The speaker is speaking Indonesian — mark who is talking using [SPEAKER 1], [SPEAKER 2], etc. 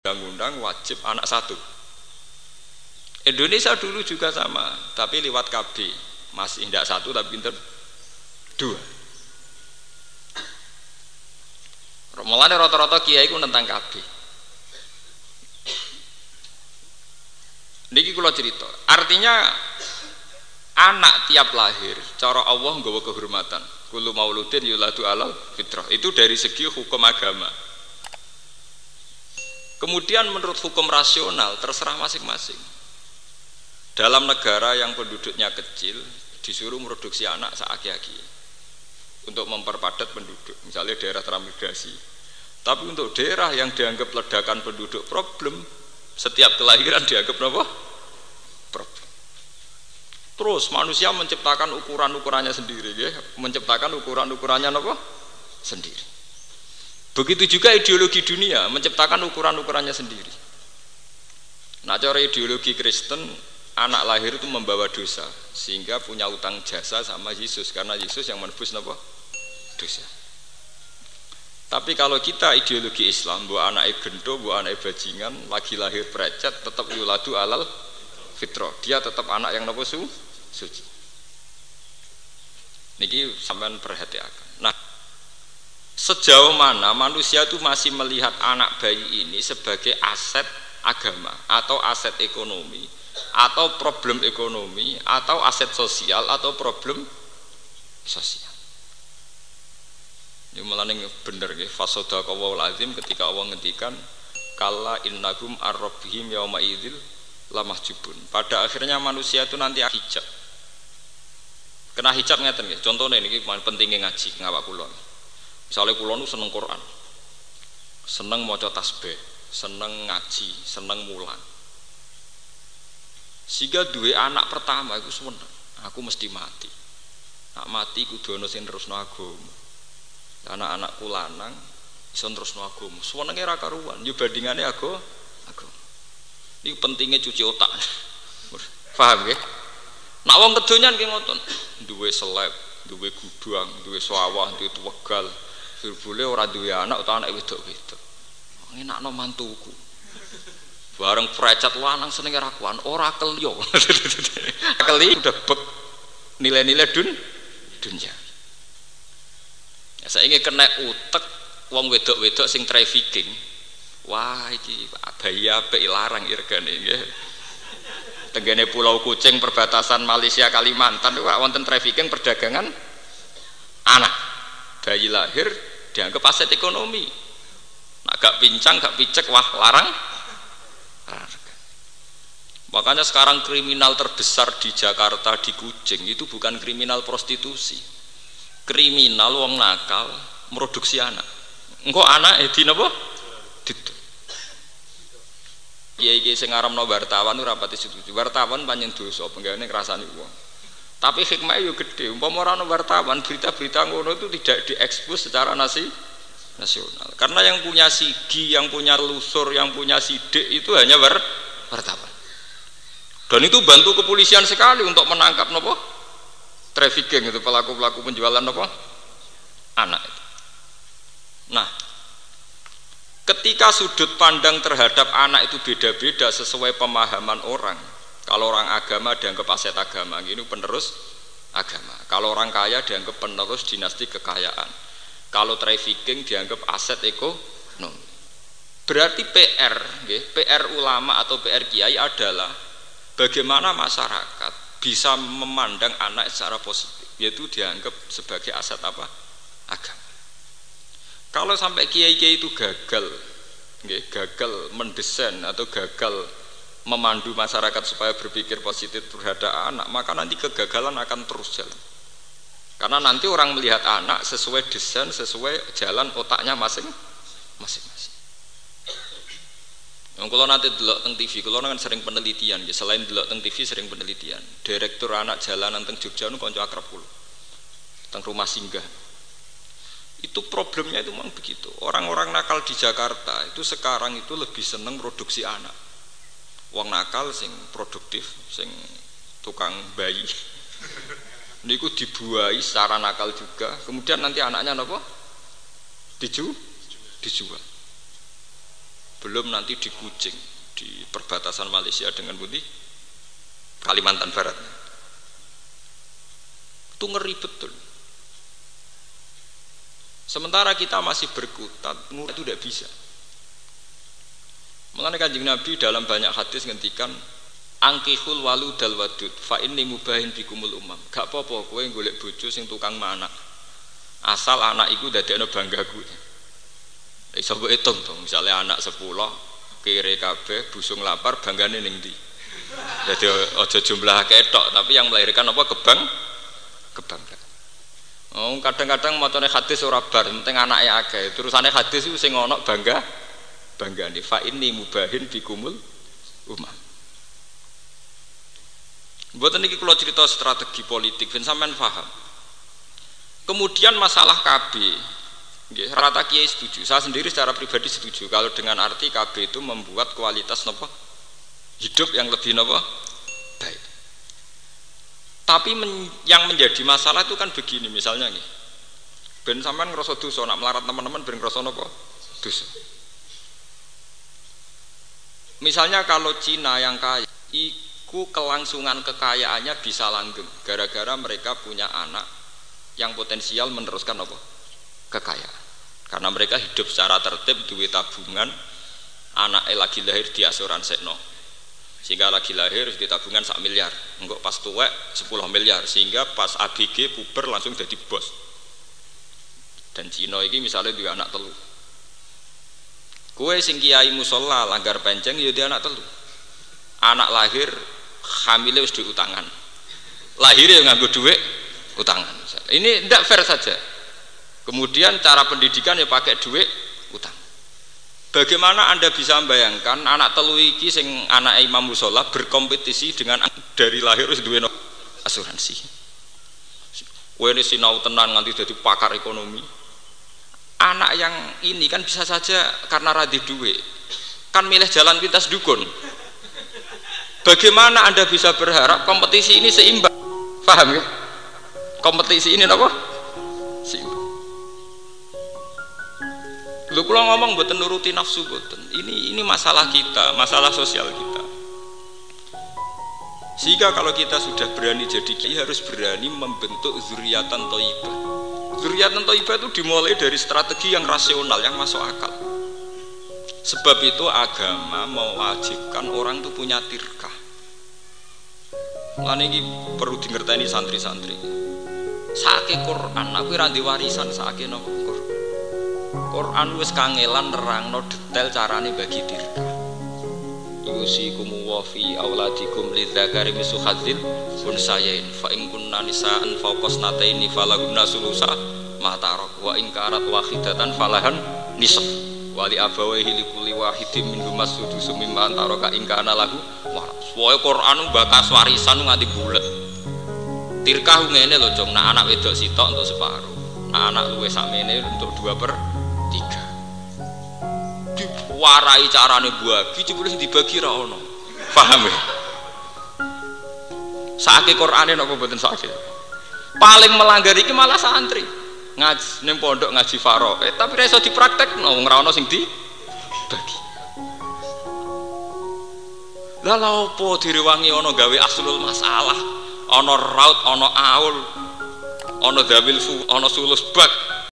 [SPEAKER 1] undang-undang wajib anak satu. Indonesia dulu juga sama, tapi lewat KB masih tidak satu tapi pinter dua. Mulane rata-rata kiai ku tentang KB. Niki kula cerita. Artinya anak tiap lahir cara Allah nggawa kehormatan. Kullu mauludin yuladu alal fitrah. Itu dari segi hukum agama. Kemudian menurut hukum rasional terserah masing-masing. Dalam negara yang penduduknya kecil disuruh produksi anak seaki-aki untuk memperpadat penduduk, misalnya daerah transmigrasi. Tapi untuk daerah yang dianggap ledakan penduduk problem, setiap kelahiran dianggap apa? Problem. Terus manusia menciptakan ukuran-ukurannya sendiri, ya? Menciptakan ukuran-ukurannya apa? Sendiri. Begitu juga ideologi dunia menciptakan ukuran-ukurannya sendiri. Nah, cara ideologi Kristen, anak lahir itu membawa dosa sehingga punya utang jasa sama Yesus karena Yesus yang menebus apa? Dosa. Tapi kalau kita ideologi Islam, bahwa anaknya gento, bahwa anaknya bajingan, lagi lahir perecet, tetap yuladu alal fitrah. Dia tetap anak yang apa? Suci. Niki sampean perhatikan. Nah, sejauh mana manusia itu masih melihat anak bayi ini sebagai aset agama atau aset ekonomi atau problem ekonomi atau aset sosial atau problem sosial. Ini malah bener nggih, fasodaqallahul azim ketika Allah ngendikan kalla innahum ar-rabbihim yauma idzil lamahjubun. Pada akhirnya manusia itu nanti hijab. Kena hijab ngeten nggih. Contohnya niki pentingnya ngaji ngawak kula. Misalnya kula nu seneng Quran. Seneng maca tasbih, seneng ngaji, seneng mulang. Sehingga dua anak pertama itu seneng, aku mesti mati. Nak mati kudu ana sing terusno agama. Anak-anakku lanang iso terusno agama. Senenge ra karuan, yo bandingane agama. Iki pentingnya cuci otak. Paham nggih? Nak wong kedonyan ki ngoten, duwe seleb, duwe gudang, duwe sawah, duwe tuwegal. Sirbule ora duwe anak utawa anak wedok-wedok. Ngenakno mantuku. Bareng perecat lanang senenge rakuan ora kelyo. Keli udah bek nilai-nilai dunia. Ya saiki kena utek wong wedok-wedok sing trafficking. Wah iki bayi apik larang regane nggih. Tenggene Pulau Kucing perbatasan Malaysia Kalimantan wonten trafficking perdagangan anak. Bayi lahir dianggap aset ekonomi. Nak gak pincang, gak picek, wah larang. Makanya sekarang kriminal terbesar di Jakarta di Kucing itu bukan kriminal prostitusi, kriminal wong nakal produksi anak. Engko anak di napa? Ditu. Kiai-kiai sing ngaramno wartawan ora pati setuju. Wartawan pancen dosa, penggaweane ngrasani wong. Tapi hikmahnya yo gede. Umpama ora ono wartawan, berita-berita ngono itu tidak diekspos secara nasional. Karena yang punya sigi, yang punya lusur, yang punya sidik itu hanya wartawan. Dan itu bantu kepolisian sekali untuk menangkap nopo trafficking itu, pelaku-pelaku penjualan nopo anak itu. Nah, ketika sudut pandang terhadap anak itu beda-beda sesuai pemahaman orang. Kalau orang agama dianggap aset agama, ini penerus agama. Kalau orang kaya dianggap penerus dinasti kekayaan. Kalau trafficking dianggap aset ekonomi. Berarti PR ulama atau PR kiai adalah bagaimana masyarakat bisa memandang anak secara positif, yaitu dianggap sebagai aset apa? Agama. Kalau sampai kiai-kiai itu gagal mendesain atau gagal memandu masyarakat supaya berpikir positif terhadap anak, maka nanti kegagalan akan terus jalan. Karena nanti orang melihat anak sesuai desain, sesuai jalan otaknya masing-masing. Kalau nanti delok teng TV, kalau kan sering penelitian, ya selain delok teng TV sering penelitian. Direktur anak jalanan teng Jogja nu kanca akrab kula. Teng rumah singgah. Itu problemnya itu memang begitu. Orang-orang nakal di Jakarta itu sekarang itu lebih seneng produksi anak. Wong nakal sing produktif, sing tukang bayi. Niku dibuai secara nakal juga. Kemudian nanti anaknya napa? Dijual. belum nanti di Kucing, di perbatasan Malaysia dengan Putih Kalimantan Barat. Itu ngeri betul. Sementara kita masih berkutat, itu tidak bisa. Mulane Kanjeng Nabi dalam banyak hadis ngendikan angkihul waludal wadud fa inni mubahin bikumul umam. Gak apa-apa kowe golek bojo sing tukang manak. Asal anak iku dadekno banggaku. Iso mbok hitung to, misale anak 10 kere kabeh busung lapar banggane ning ndi. Jadi aja jumlah ketok, tapi yang melahirkan apa kebanggaan. Oh, kadang-kadang macane hadis ora bar, penting anake akeh. Terusane hadis iku sing ana banggane fa inni mubahin bikumul umam. Mboten iki kula cerita strategi politik ben sampean paham. Kemudian masalah KB, nggih rata kiai setuju. Saya sendiri secara pribadi setuju kalau dengan arti KB itu membuat kualitas napa hidup yang lebih napa baik. Tapi yang menjadi masalah itu kan begini, misalnya nih, ben sampean ngrasa dosa, nak melarat teman-teman ben ngrasa napa dosa. Misalnya kalau Cina yang kaya, iku kelangsungan kekayaannya bisa langgeng gara-gara mereka punya anak yang potensial meneruskan apa? Kekayaan. Karena mereka hidup secara tertib, duit tabungan, anaknya lagi lahir di asuransekno. Sehingga lagi lahir di tabungan 1 miliar, enggak pas tuwek 10 miliar, sehingga pas ABG puber langsung jadi bos. Dan Cina ini misalnya dua anak telu. Kue sing kiai musola langgar penceng ya dia anak telu. Anak lahir hamilnya wis diutangan. Lahirnya nganggo duit utangan. Ini tidak fair saja. Kemudian cara pendidikan ya pakai duit utang. Bagaimana Anda bisa membayangkan anak telu iki sing anak imam musola berkompetisi dengan dari lahir wis duwe asuransi. Wene sinau tenan nganti dadi pakar ekonomi. Anak yang ini kan bisa saja karena radhi duit kan milih jalan pintas dukun. Bagaimana Anda bisa berharap kompetisi ini seimbang? Paham ya? Kompetisi ini apa? Seimbang. Lu kalau ngomong mboten nuruti nafsu mboten. Ini masalah kita, masalah sosial kita. Sehingga kalau kita sudah berani jadi kiai harus berani membentuk zuriatan thayyibah. Zuriatan thayyibah itu dimulai dari strategi yang rasional, yang masuk akal. Sebab itu agama mewajibkan orang itu punya tirkah. Lan iki perlu dingerteni santri-santri. Saake Quran, aku ora ndek warisan saake napa Quran. Quran wis kangelan nerangno detail carane bagi tirkah. Yusikum wa fi auladikum lidzakari mislu hadzil unsayain fa in kunna nisaan fawqasnataini falahunna sulusa ma tarak wa in karat wahidatan falahan nisf wali abawaihi likulli wahidin minhum as-sudusu mimma taraka in kana lahu waras. Wae Quran bakas warisan nganti bulet. Tirkah ngene lho, Cung, nak anak wedok sitok untuk separuh. Nak anak luwih sakmene untuk 2/3. Warai carane bagi jebule sing dibagi ra ono. Paham ya? Saiki Qur'ane napa mboten saiki. Paling melanggar iki malah santri. Ngaji ning pondok ngaji faro, tapi ra iso dipraktekno wong ra ono sing dibagi. Lah lha opo direwangi ono gawe aslul masalah, ono raut, ono aul, ono dawil, ono sulus bak.